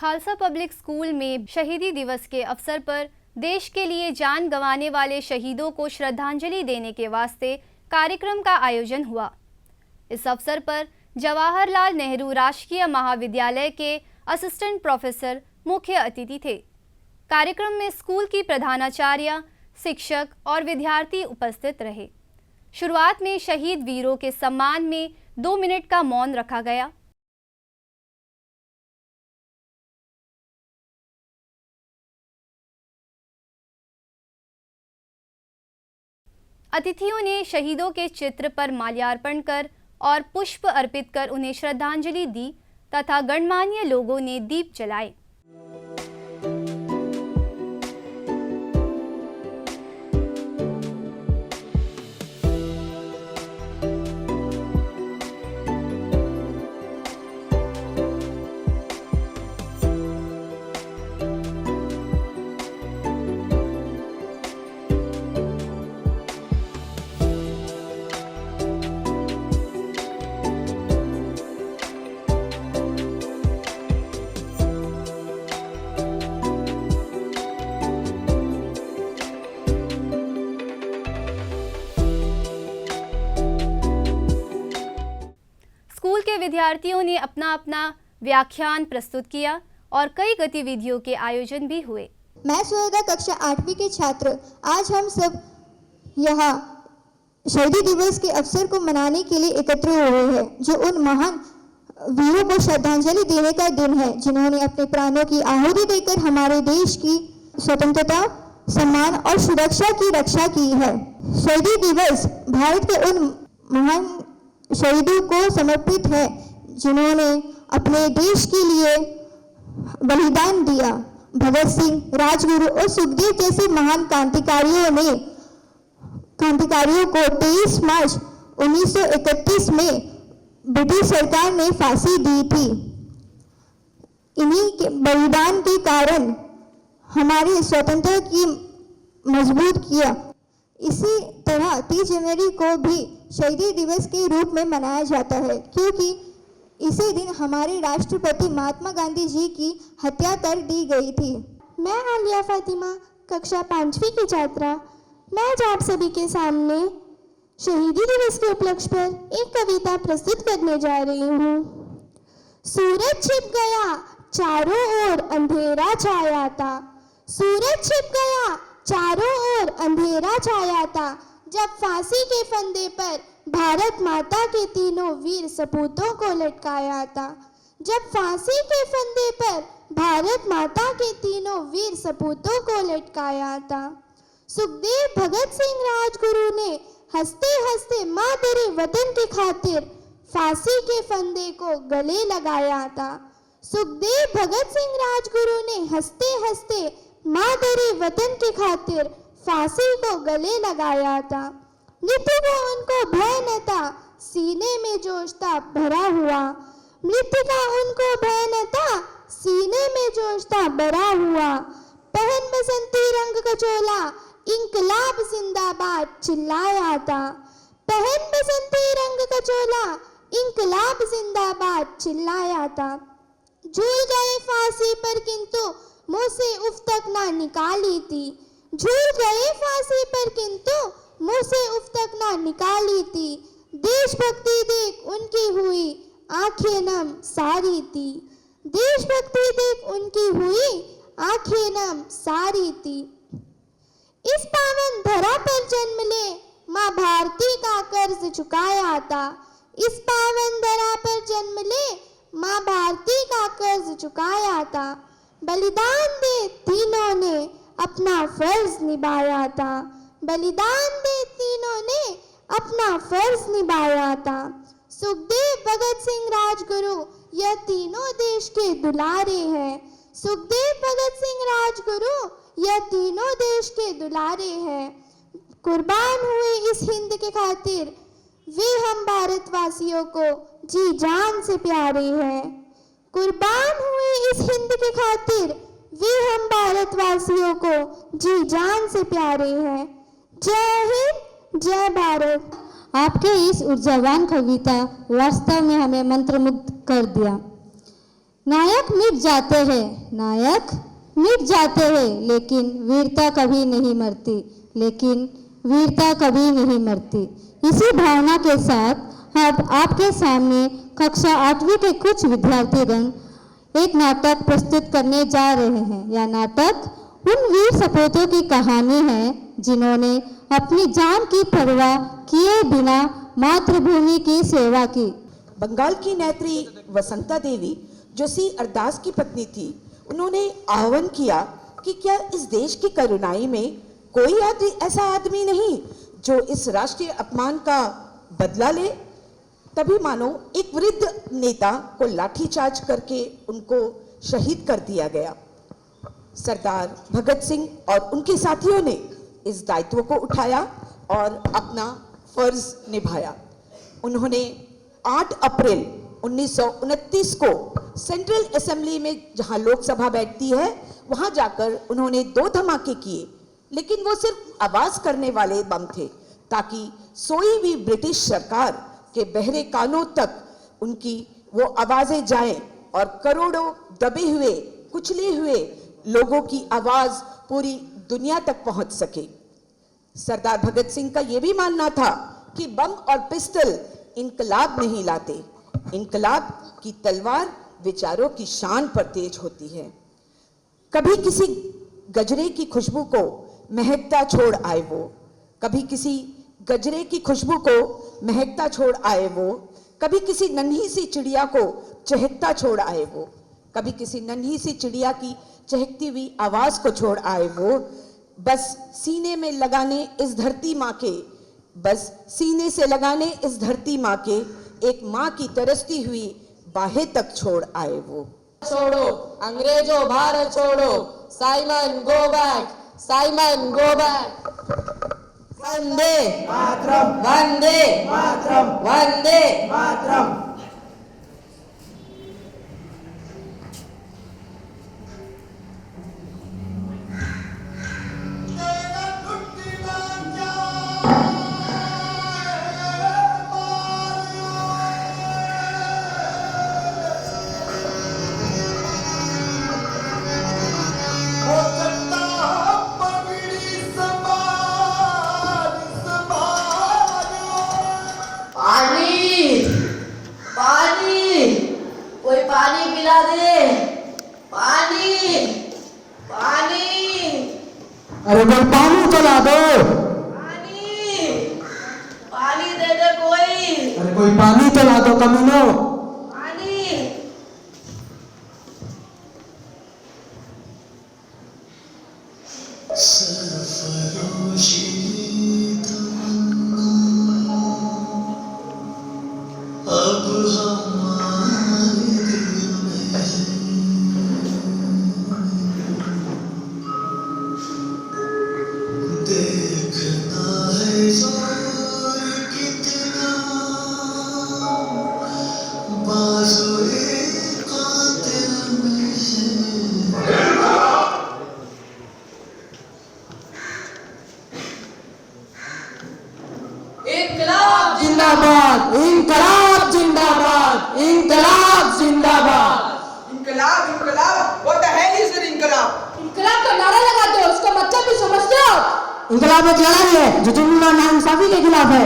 Khalsa public school में शहीदी दिवस के अवसर पर देश के लिए जान गंवाने वाले शहीदों को श्रद्धांजलि देने के वास्ते कार्यक्रम का आयोजन हुआ। इस अवसर पर जवाहरलाल नेहरू राजकीय महाविद्यालय के असिस्टेंट प्रोफेसर मुख्य अतिथि थे। कार्यक्रम में स्कूल की प्रधानाचार्य, शिक्षक और विद्यार्थी उपस्थित रहे। शुरुआत में शहीद वीरों के सम्मान में 2 मिनट का मौन रखा गया। अतिथियों ने शहीदों के चित्र पर माल्यार्पण कर और पुष्प अर्पित कर उन्हें श्रद्धांजलि दी तथा गणमान्य लोगों ने दीप जलाए। स्कूल के विद्यार्थियों ने अपना अपना व्याख्यान प्रस्तुत किया और कई गतिविधियों के आयोजन भी हुए। मैं सुरेखा कक्षा 8वीं के छात्र आज हम सब यहाँ शहीदी दिवस के अवसर को मनाने के लिए एकत्र हुए हैं, जो उन महान वीरों को श्रद्धांजलि देने का दिन है जिन्होंने अपने प्राणों की आहुति देकर हमारे देश की स्वतंत्रता, सम्मान और सुरक्षा की रक्षा की है। शहीदी दिवस भारत के उन महान शहीदों को समर्पित है जिन्होंने अपने देश के लिए बलिदान दिया। भगत सिंह, राजगुरु और सुखदेव जैसे महान क्रांतिकारियों को 23 मार्च 1931 में ब्रिटिश सरकार ने फांसी दी थी। इन्हीं के बलिदान के कारण हमारी स्वतंत्रता की मजबूत किया। इसी तरह 30 जनवरी को भी शहीदी दिवस के रूप में मनाया जाता है, क्योंकि इसी दिन हमारे राष्ट्रपति महात्मा गांधी जी की हत्या कर दी गई थी। मैं आलिया फातिमा, कक्षा 5वीं की छात्रा, मैं आज आप सभी के सामने शहीदी दिवस के उपलक्ष्य पर एक कविता प्रस्तुत करने जा रही हूँ। सूरज छिप गया, चारों ओर अंधेरा छाया था। सूरज छिप गया, चारों ओर अंधेरा छाया था, जब फांसी के फंदे पर भारत माता के तीनों वीर सपूतों को लटकाया था। जब फांसी के फंदे पर भारत माता के तीनों वीर सपूतों को लटकाया था। सुखदेव भगत सिंह राजगुरु ने हंसते हंसते माँ तेरे वतन की खातिर फांसी के फंदे को गले लगाया था। सुखदेव भगत सिंह राजगुरु ने हंसते हंसते माँ तेरे वतन की खातिर फांसी को गले लगाया था। मृत्यु को उनको भय न था, सीने में जोश था भरा हुआ। मृत्यु का उनको भय न था, सीने में जोश था भरा हुआ। पहन बसंती रंग का चोला, इंकलाब जिंदाबाद चिल्लाया था। पहन बसंती रंग का चोला, इंकलाब जिंदाबाद चिल्लाया था। झूल गए फांसी पर किंतु मुंह से उफ तक ना निकाली थी। झूल गए फांसी पर किंतु मुंह से उफ तक ना निकाली थी। देशभक्ति देख उनकी हुई आंखें नम सारी थी। देशभक्ति देख उनकी हुई आंखें नम सारी थी। इस पावन धरा पर जन्म ले माँ भारती का कर्ज चुकाया था। इस पावन धरा पर जन्म ले माँ भारती का कर्ज चुकाया था। बलिदान दे तीनों ने अपना फर्ज निभाया था। बलिदान दे तीनों ने अपना फर्ज निभाया था। सुखदेव भगत सिंह राजगुरु यह तीनों देश के दुलारे हैं। सुखदेव भगत सिंह राजगुरु यह तीनों देश के दुलारे हैं। कुर्बान हुए इस हिंद के खातिर वे हम भारतवासियों को जी जान से प्यारे हैं। कुर्बान हुए इस हिंद के खातिर वे हम भारतवासियों को जी जान से प्यारे हैं। जय हिंद, जय भारत। आपके इस ऊर्जावान कविता वास्तव में हमें मंत्रमुग्ध कर दिया। नायक मिट जाते हैं, नायक मिट जाते हैं, लेकिन वीरता कभी नहीं मरती, लेकिन वीरता कभी नहीं मरती। इसी भावना के साथ अब आपके सामने कक्षा 8वीं के कुछ विद्यार्थीगण एक नाटक प्रस्तुत करने जा रहे हैं। यह नाटक उन वीर सपूतों की कहानी है जिन्होंने अपनी जान की परवाह किए बिना मातृभूमि की सेवा की। बंगाल की नेत्री वसंता देवी जो सी अरदास की पत्नी थी, उन्होंने आह्वान किया कि क्या इस देश की करुणाई में कोई ऐसा आदमी नहीं जो इस राष्ट्रीय अपमान का बदला ले। तभी मानो एक वृद्ध नेता को लाठीचार्ज करके उनको शहीद कर दिया गया। सरदार भगत सिंह और उनके साथियों ने इस दायित्व को उठाया और अपना फर्ज निभाया। उन्होंने 8 अप्रैल 1929 को सेंट्रल असेंबली में, जहां लोकसभा बैठती है, वहां जाकर उन्होंने 2 धमाके किए, लेकिन वो सिर्फ आवाज करने वाले बम थे ताकि सोई भी ब्रिटिश सरकार के बहरे कानों तक उनकी वो आवाजें जाएं और करोड़ों दबे हुए, कुचले हुए लोगों की आवाज पूरी दुनिया तक पहुंच सके। सरदार भगत सिंह का यह भी मानना था कि बम और पिस्टल इनकलाब नहीं लाते, इनकलाब की तलवार विचारों की शान पर तेज होती है। कभी किसी गजरे की खुशबू को महकता छोड़ आए वो, कभी किसी गजरे की खुशबू को महकता छोड़ आए वो, कभी किसी नन्ही सी चिड़िया को चहकता छोड़ आए वो, कभी किसी नन्ही सी चिड़िया की चहकती हुई आवाज को छोड़ आए वो। बस सीने में लगाने इस धरती माँ के, बस सीने से लगाने इस धरती माँ के एक माँ की तरसती हुई बाहें तक छोड़ आए वो। छोड़ो अंग्रेजों, भारत छोड़ो, Simon go back, Simon go back. वंदे मातरम, वंदे मातरम, वंदे मातरम। पानी पिला दे, पानी, पानी। अरे कोई पानी तो ला दो। पानी, पानी दे दे कोई। अरे कोई पानी तो ला दो कमीनो। पानी। जिंदाबाद, इनकलाब जिंदाबाद, इनकलाब जिंदाबाद। इनकलाब, इनकलाब, what the hell is an इनकलाब? इनकलाब का नारा लगा दो, उसका मतलब भी समझते हो? इनकलाब एक लड़ाई है जो जुल्म और नाइंसाफी के खिलाफ है।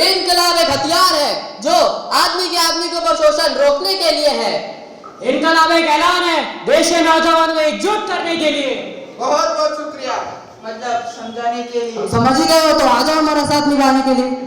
इनकलाब एक हथियार है जो आदमी के आदमी के ऊपर शोषण रोकने के लिए है। इनकलाब एक ऐलान है देश के नौजवानों को एकजुट करने के लिए। बहुत बहुत शुक्रिया, मतलब समझाने के लिए। समझ ही गए हो तो आ जाओ हमारे साथ निभाने के लिए।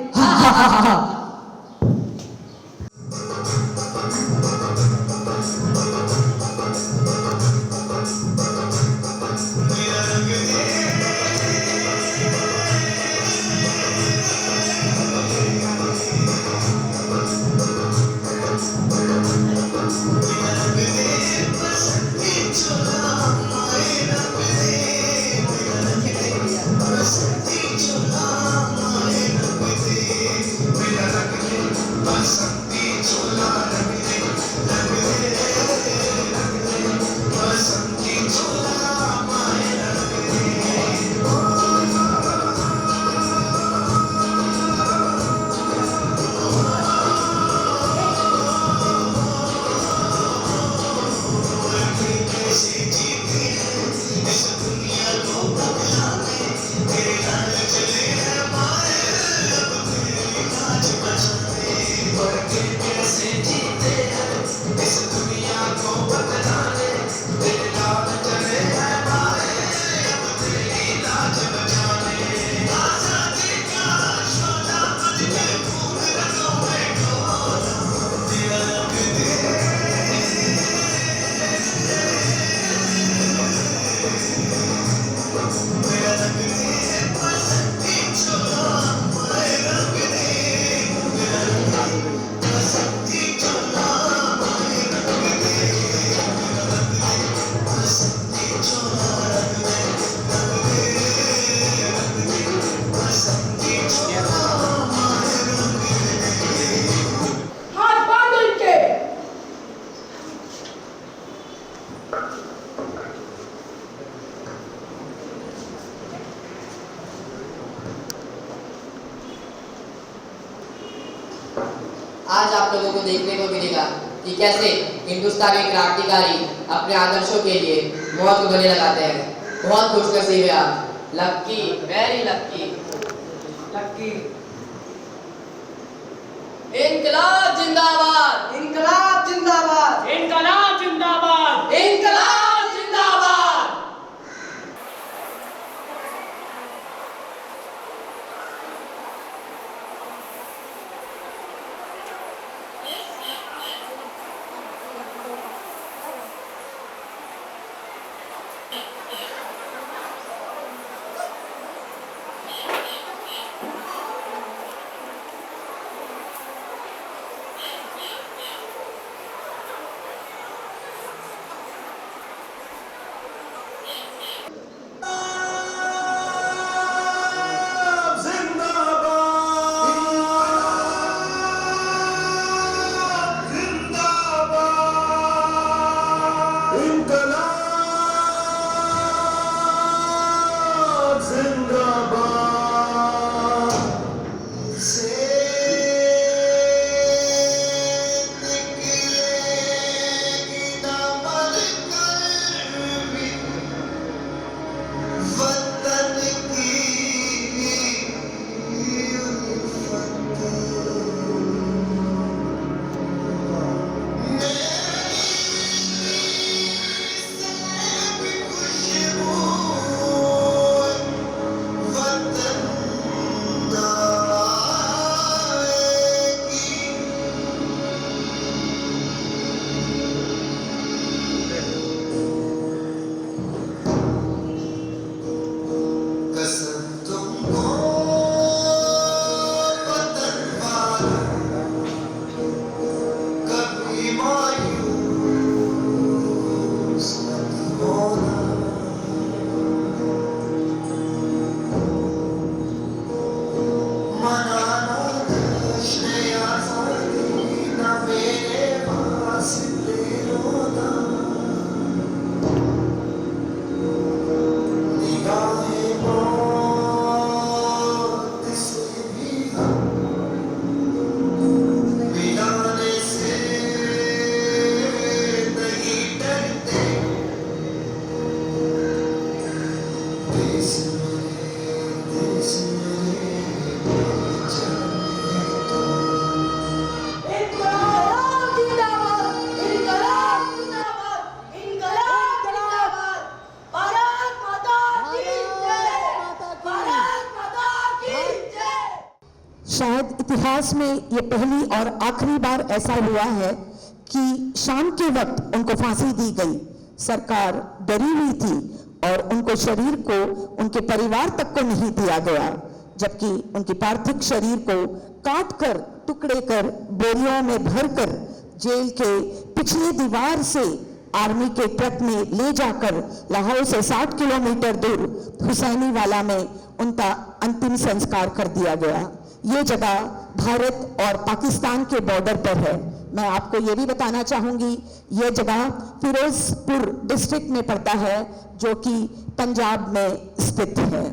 आज आप लोगों को देखने को मिलेगा कि कैसे हिंदुस्तानी क्रांतिकारी अपने आदर्शों के लिए मौत को गले लगाते हैं। बहुत खुशनसीब है आप, लक्की, वेरी लक्की। लक्की। इनकलाब जिंदाबाद, इनकलाब जिंदाबाद, इनकलाब जिंदाबाद, इनकलाब जिंदाबाद। शायद इतिहास में ये पहली और आखिरी बार ऐसा हुआ है कि शाम के वक्त उनको फांसी दी गई। सरकार डरी हुई थी और उनको शरीर को उनके परिवार तक को नहीं दिया गया, जबकि उनके पार्थिव शरीर को काट कर टुकड़े कर बोरियों में भरकर जेल के पिछली दीवार से आर्मी के ट्रक में ले जाकर लाहौर से 60 किलोमीटर दूर हुसैनीवाला में उनका अंतिम संस्कार कर दिया गया। ये जगह भारत और पाकिस्तान के बॉर्डर पर है। मैं आपको ये भी बताना चाहूँगी, ये जगह फिरोजपुर डिस्ट्रिक्ट में पड़ता है, जो कि पंजाब में स्थित है।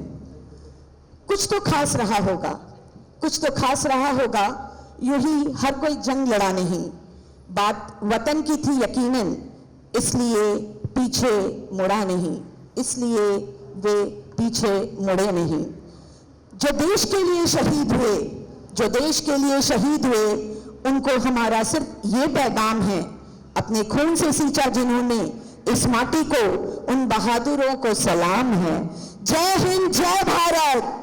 कुछ तो खास रहा होगा, कुछ तो खास रहा होगा। यूं ही हर कोई जंग लड़ा नहीं, बात वतन की थी यकीनन, इसलिए पीछे मुड़ा नहीं, इसलिए वे पीछे मुड़े नहीं। जो देश के लिए शहीद हुए, जो देश के लिए शहीद हुए, उनको हमारा सिर्फ ये पैगाम है, अपने खून से सींचा जिन्होंने इस माटी को, उन बहादुरों को सलाम है। जय हिंद, जय Bharat.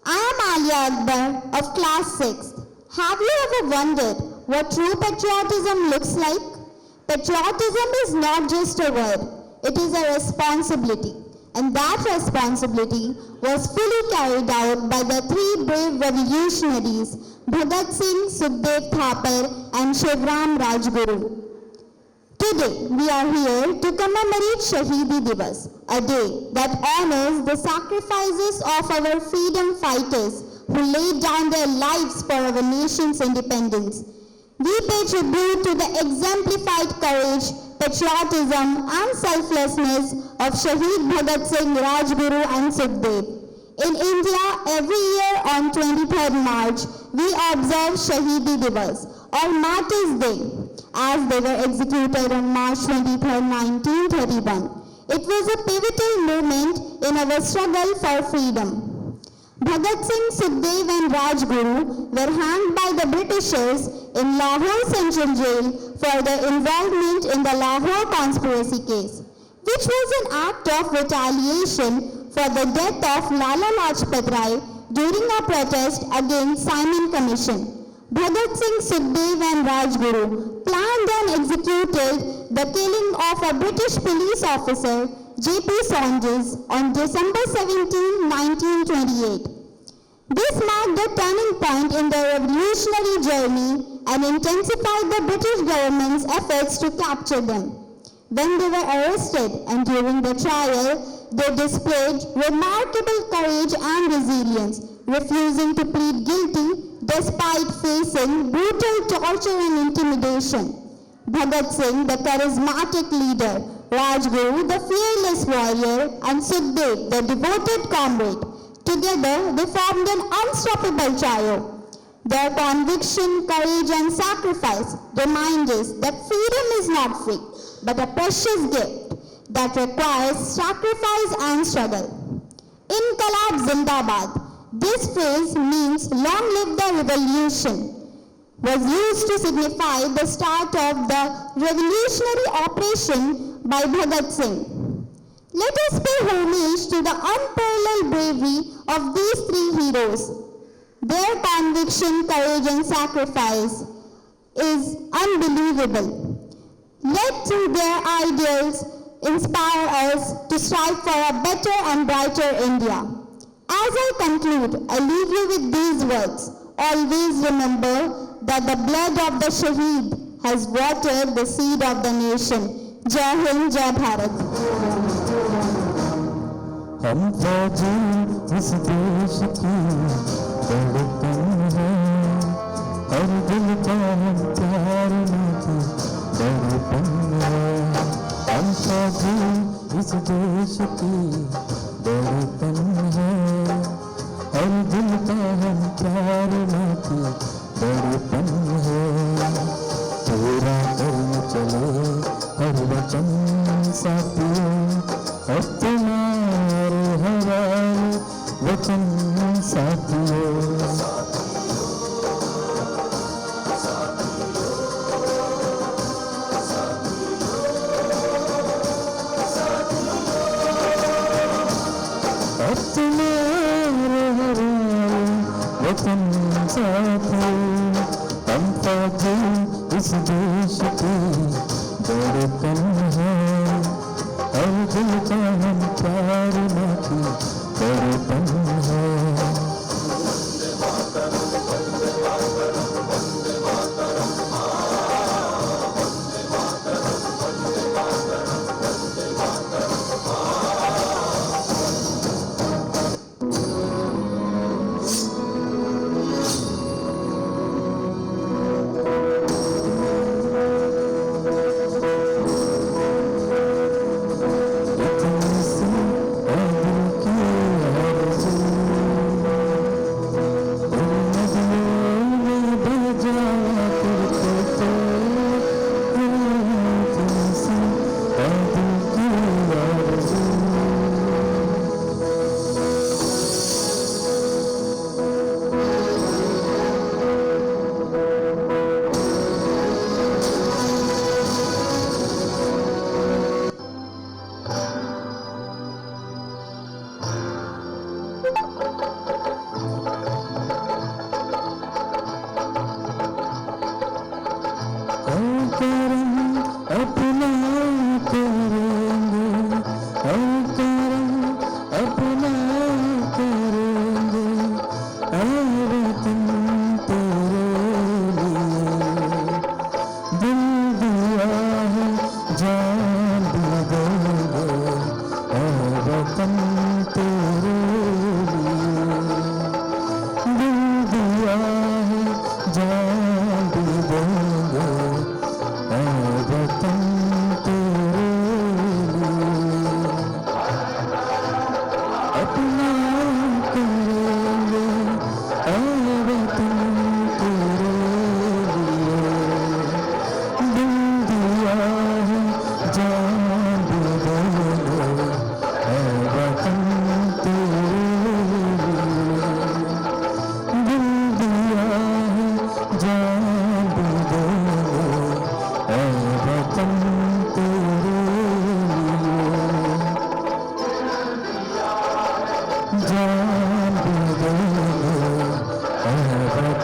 I am Alia Akbar of class 6. Have you ever wondered what true patriotism looks like? Patriotism is not just a word, it is a responsibility. And that responsibility was fully carried out by the three brave revolutionaries, Bhagat Singh, Sukhdev Thapar and Shivram Rajguru. Today, we are here to commemorate Shahidi Divas, a day that honors the sacrifices of our freedom fighters who laid down their lives for our nation's independence. We pay tribute to the exemplified courage, patriotism and selflessness of Shahid Bhagat Singh, Rajguru and Sukhdev. In India, every year on 23rd March, we observe Shahidi Divas, or Martyrs' Day, as they were executed on March 23, 1931. It was a pivotal moment in our struggle for freedom. Bhagat Singh, Sukhdev and Rajguru were hanged by the Britishers in Lahore Central Jail for their involvement in the Lahore conspiracy case, which was an act of retaliation for the death of Lala Lajpat Rai during a protest against Simon Commission. Bhagat Singh, Sukhdev and Rajguru planned and executed the killing of a British police officer, J.P. Saunders, on December 17, 1928. This marked a turning point in their revolutionary journey and intensified the British government's efforts to capture them. When they were arrested and during the trial, they displayed remarkable courage and resilience, refusing to plead guilty despite facing brutal torture and intimidation. Bhagat Singh, the charismatic leader, Rajguru, the fearless warrior, and Sukhdev, the devoted comrade, together they formed an unstoppable trio. Their conviction, courage, and sacrifice remind us that freedom is not free, but a precious gift that requires sacrifice and struggle. Inqilab Zindabad. This phrase means long live the revolution, was used to signify the start of the revolutionary operation by Bhagat Singh. Let us pay homage to the unparalleled bravery of these three heroes. Their conviction, courage, and sacrifice is unbelievable. Let their ideals inspire us to strive for a better and brighter India. As I conclude, I leave you with these words. Always remember that the blood of the Shaheed has watered the seed of the nation. Jai Hind, Jai Bharat. हम फौजी इस देश की धड़कन है, हर दिल का हम प्यार में की धड़कन है। हम फौजी इस देश की धड़कन है, हर दिल का हम प्यार में की धड़कन है। पूरा करने चले हर वचन साथियों, अपना वचन साथियों। अपना वचन साथियों, हम फौजी इस देश की धड़कन है, हर दिल का हम प्यार में की धड़कन है। जान भी देंगे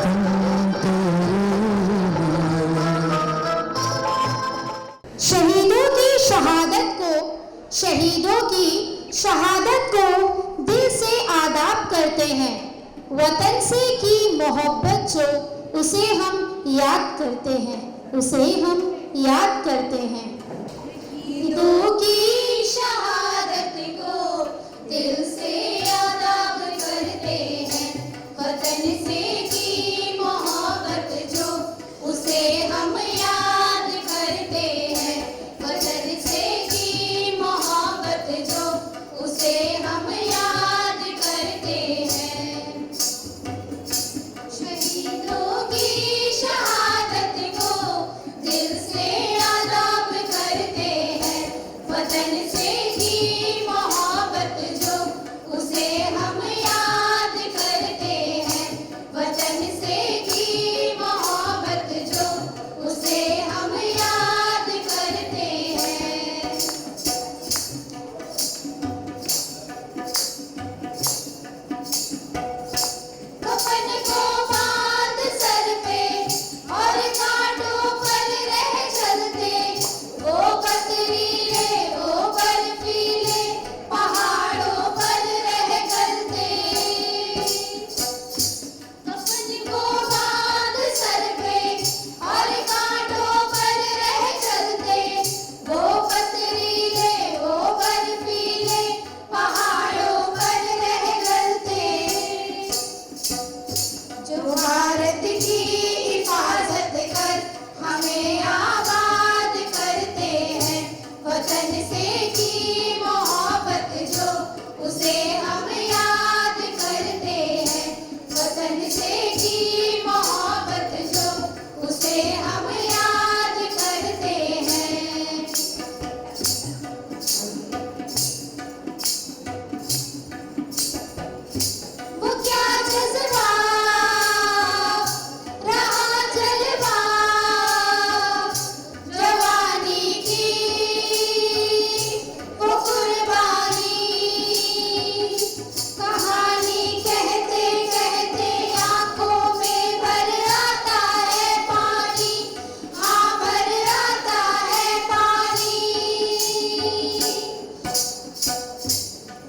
वतन तेरे लिए। शहीदों की शहादत को दिल से आदाब करते हैं। वतन से की मोहब्बत जो उसे हम याद करते हैं, उसे हम याद करते हैं। शहीदों की शहादत को दिल से आदाब करते हैं। वतन से की मोहब्बत जो उसे हम याद करते हैं। वतन से की मोहब्बत जो उसे हम याद करते हैं। शहीदों की शहादत को दिल से आदाब करते हैं। वतन से की मोहब्बत जो उसे हम याद करते हैं। वतन से की मोहब्बत जो उसे हम याद करते हैं। कफन को बांध सर पे और कांटों पर रह चलते, वो पथरीले वो बर्फीले पहाड़ों पर रह चलते। कफन को बांध सर पे और कांटों पर रह चलते, वो पथरीले वो बर्फीले पहाड़ों पर रह चलते। जो भारत की हिफाजत कर हमें आबाद करते हैं। वतन से की मोहब्बत जो उसे हम याद करते हैं। वतन से की मोहब्बत जो उसे हम याद करते हैं। वो क्या जज्बा रहा जलवा जवानी की, वो कुर्बानी कहानी कहते कहते आंखों में भर आता है पानी। हाँ भर आता है पानी।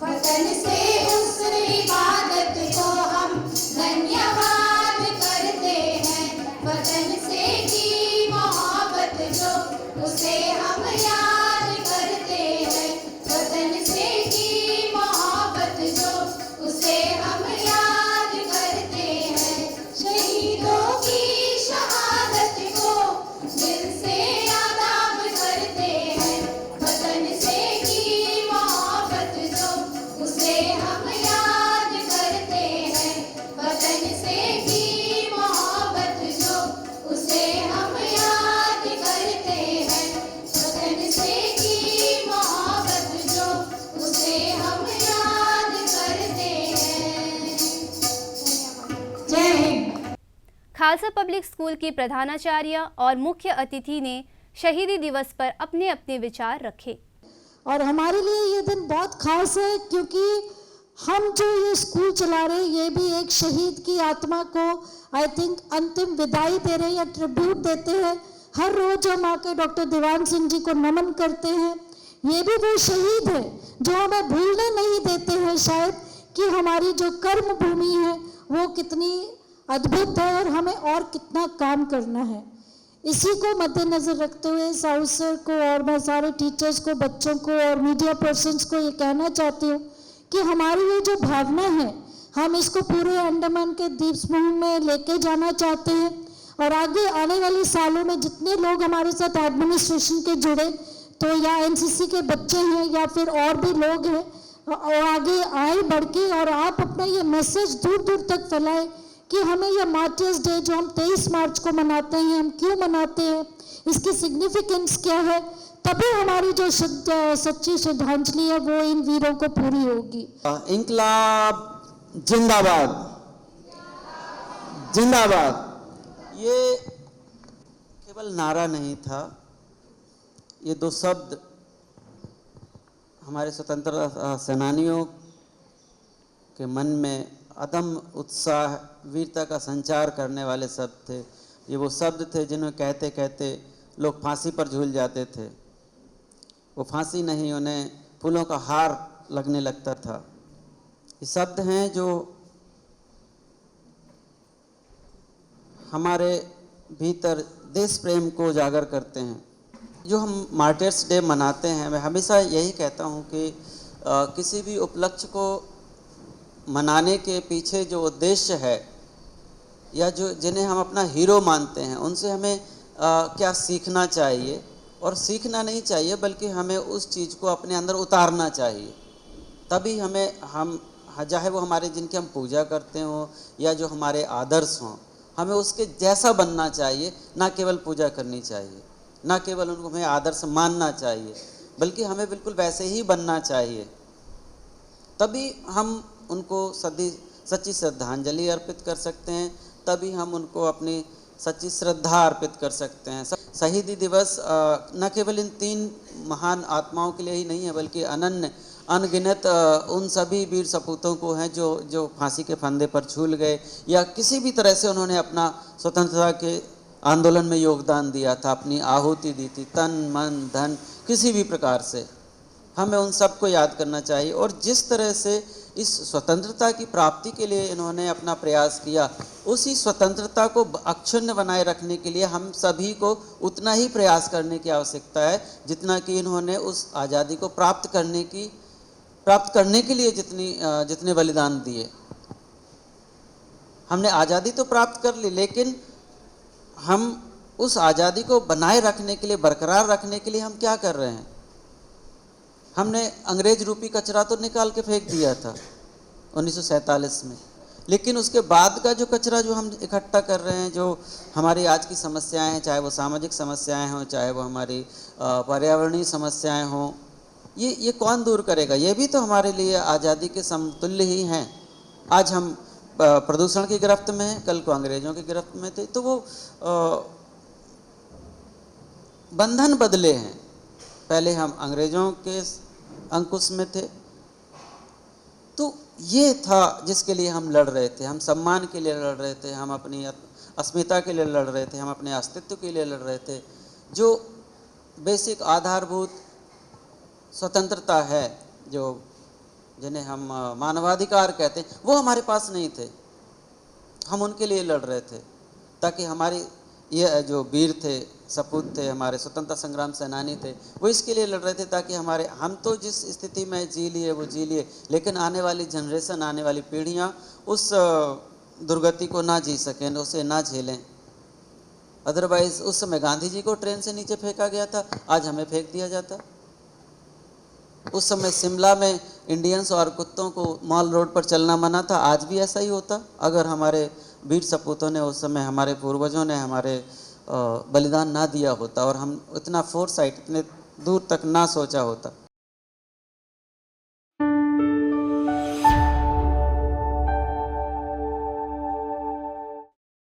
वतन से उस इबादत को हम धन्यवाद करते हैं। वतन से की मोहब्बत जो उसे हम याद करते हैं। वतन से की मोहब्बत जो उसे हम याद करते हैं। शहीदों की शहादत को दिल से आदाब करते हैं। वतन से की मोहब्बत जो उसे हम याद करते हैं। वतन से की मोहब्बत जो उसे हम याद करते हैं। वतन से की मोहब्बत जो उसे हम याद करते हैं। जय हिंद। खालसा पब्लिक स्कूल की प्रधानाचार्य और मुख्य अतिथि ने शहीदी दिवस पर अपने अपने विचार रखे। और हमारे लिए ये दिन बहुत खास है, क्योंकि हम जो ये स्कूल चला रहे हैं ये भी एक शहीद की आत्मा को आई थिंक अंतिम विदाई दे रहे हैं या ट्रिब्यूट देते हैं। हर रोज हम आकर डॉक्टर दीवान सिंह जी को नमन करते हैं। ये भी वो शहीद है जो हमें भूलने नहीं देते हैं शायद, कि हमारी जो कर्म भूमि है वो कितनी अद्भुत है और हमें और कितना काम करना है। इसी को मद्देनजर रखते हुए इस अवसर को और मैं सारे टीचर्स को, बच्चों को और मीडिया पर्सन्स को ये कहना चाहती हूँ कि हमारी ये जो भावना है हम इसको पूरे अंडमान के द्वीप समूह में लेके जाना चाहते हैं। और आगे आने वाले सालों में जितने लोग हमारे साथ एडमिनिस्ट्रेशन के जुड़े, तो या एनसीसी के बच्चे हैं या फिर और भी लोग हैं, और आगे आए बढ़ के, और आप अपना ये मैसेज दूर दूर तक फैलाएं कि हमें ये मार्टर्स डे जो हम 23 मार्च को मनाते हैं, हम क्यों मनाते हैं, इसकी सिग्निफिकेंस क्या है, तभी हमारी जो सच्ची श्रद्धांजलि है वो इन वीरों को पूरी होगी। इंकलाब जिंदाबाद, जिंदाबाद। ये केवल नारा नहीं था, ये दो शब्द हमारे स्वतंत्रता सेनानियों के मन में अदम उत्साह, वीरता का संचार करने वाले शब्द थे। ये वो शब्द थे जिन्हें कहते कहते लोग फांसी पर झूल जाते थे। वो फांसी नहीं, उन्हें फूलों का हार लगने लगता था। ये शब्द हैं जो हमारे भीतर देश प्रेम को उजागर करते हैं। जो हम मार्टिर्स डे मनाते हैं, मैं हमेशा यही कहता हूँ कि किसी भी उपलक्ष्य को मनाने के पीछे जो उद्देश्य है या जो जिन्हें हम अपना हीरो मानते हैं, उनसे हमें क्या सीखना चाहिए, और सीखना नहीं चाहिए बल्कि हमें उस चीज़ को अपने अंदर उतारना चाहिए। तभी हम चाहे वो हमारे जिनकी हम पूजा करते हों या जो हमारे आदर्श हों, हमें उसके जैसा बनना चाहिए। ना केवल पूजा करनी चाहिए, ना केवल उनको हमें आदर्श मानना चाहिए, बल्कि हमें बिल्कुल वैसे ही बनना चाहिए। तभी हम उनको सच्ची श्रद्धांजलि अर्पित कर सकते हैं, तभी हम उनको अपनी सच्ची श्रद्धा अर्पित कर सकते हैं। शहीदी दिवस न केवल इन 3 महान आत्माओं के लिए ही नहीं है, बल्कि अनगिनत उन सभी वीर सपूतों को हैं जो फांसी के फंदे पर झूल गए या किसी भी तरह से उन्होंने अपना स्वतंत्रता के आंदोलन में योगदान दिया था, अपनी आहुति दी थी, तन मन धन किसी भी प्रकार से। हमें उन सबको याद करना चाहिए। और जिस तरह से इस स्वतंत्रता की प्राप्ति के लिए इन्होंने अपना प्रयास किया, उसी स्वतंत्रता को अक्षुण्ण बनाए रखने के लिए हम सभी को उतना ही प्रयास करने की आवश्यकता है जितना कि इन्होंने उस आज़ादी को प्राप्त करने के लिए जितने बलिदान दिए। हमने आज़ादी तो प्राप्त कर ली, लेकिन हम उस आज़ादी को बनाए रखने के लिए, बरकरार रखने के लिए हम क्या कर रहे हैं? हमने अंग्रेज रूपी कचरा तो निकाल के फेंक दिया था 1947 में, लेकिन उसके बाद का जो कचरा जो हम इकट्ठा कर रहे हैं, जो हमारी आज की समस्याएं हैं, चाहे वो सामाजिक समस्याएं हों, चाहे वो हमारी पर्यावरणीय समस्याएं हों, ये कौन दूर करेगा? ये भी तो हमारे लिए आज़ादी के समतुल्य ही हैं। आज हम प्रदूषण की गिरफ्त में हैं, कल को अंग्रेज़ों की गिरफ्त में थे, तो वो बंधन बदले हैं। पहले हम अंग्रेज़ों के अंकुश में थे, तो ये था जिसके लिए हम लड़ रहे थे। हम सम्मान के लिए लड़ रहे थे, हम अपनी अस्मिता के लिए लड़ रहे थे, हम अपने अस्तित्व के लिए लड़ रहे थे। जो बेसिक आधारभूत स्वतंत्रता है, जिन्हें हम मानवाधिकार कहते हैं, वो हमारे पास नहीं थे। हम उनके लिए लड़ रहे थे ताकि हमारी ये जो वीर थे, सपूत थे, हमारे स्वतंत्रता संग्राम सेनानी थे, वो इसके लिए लड़ रहे थे ताकि हम तो जिस स्थिति में जी लिए वो जी लिए, लेकिन आने वाली जनरेशन, आने वाली पीढ़ियाँ उस दुर्गति को ना जी सकें, उसे ना झेलें। अदरवाइज़ उस समय गांधी जी को ट्रेन से नीचे फेंका गया था, आज हमें फेंक दिया जाता। उस समय शिमला में इंडियंस और कुत्तों को मॉल रोड पर चलना मना था, आज भी ऐसा ही होता अगर हमारे वीर सपूतों ने उस समय, हमारे पूर्वजों ने हमारे बलिदान ना दिया होता और हम इतना फोरसाइट, इतने दूर तक ना सोचा होता।